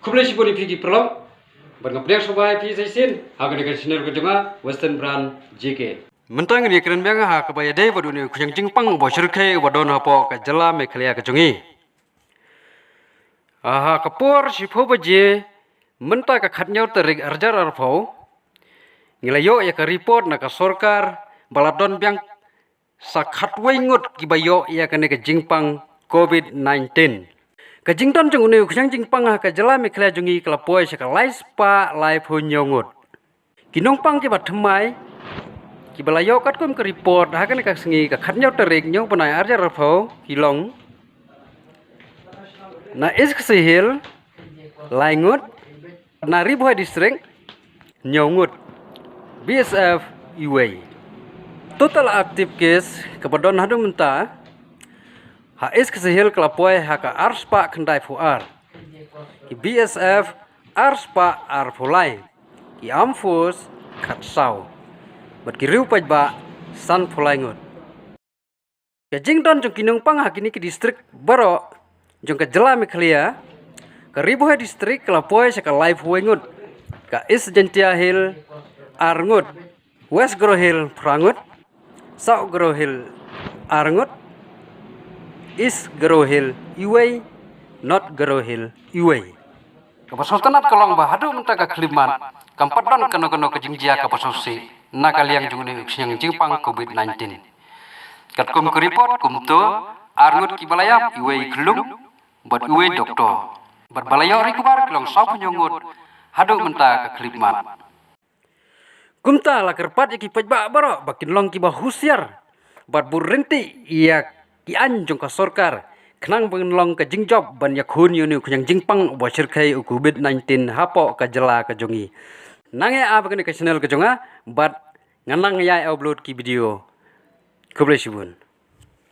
Kublai siboni pigi perlom, berngapnya sobai pi saisin, hagan dengan channel kedua Western Brand JK. Mentang ni keren biang ha kabaya dai wadu ni kucing jingpang bo shirkai wadon hapo ka jala mekhlaya ka jungi. Aha kapur sipo baje menta ka khatnyau terik arjar arpau. Ngilayo ya ka report na ka sorkar baladon biang sakhatwai ngut kibayo ya ka ne ka jingpang COVID-19. Kajington jung uni kucing jingpang ha ka jala mekhlaya jungi kalapoi sa ka laispa lai phonyongut. Kinong pang ki bathmai Kibalayo kat kum ke report hakan ka sengi ka khatnyau terik nyau panai arjar arpau kilong na is kesihil laingut na riboy district nyongut BSF UA total active case kepadon hadu menta ha is kesihil kelapoi ha ka arspa khandai fuar ki BSF arspa arpulai ki amfus khatsau bat kiriu pajba san pulaingut ya jingdon jong kinong pang hakini ke distrik baro jong ka jela meklia ka riboh distrik kelapoi sa ka live wengut ka is jentia hill arngut west gro hill prangut south gro hill arngut east gro hill iway north gro hill iway kapasultanat kalong bahadu menta ka kliman kampadon kano-kano ke jingjia kapasusi na kaliang jungni uksiang jingpang COVID-19. Katkum ke report kumto arngut ki balayap iwe gelung buat iwe doktor. Buat balayau rikubar kelong sop nyongut hadu menta ke klipmat. Kumta la kerpat iki pajba baro bakin long ki bahusiar. Buat burenti iya ki anjung ka sorkar. Kenang pengenlong ke jingjob ban yakhun yuni kunyang jingpang buat sirkai COVID-19 hapo ka jela ka jungi. Nange apa kene ke channel ke jonga bat nganang ya upload ki video. Kublai sibun.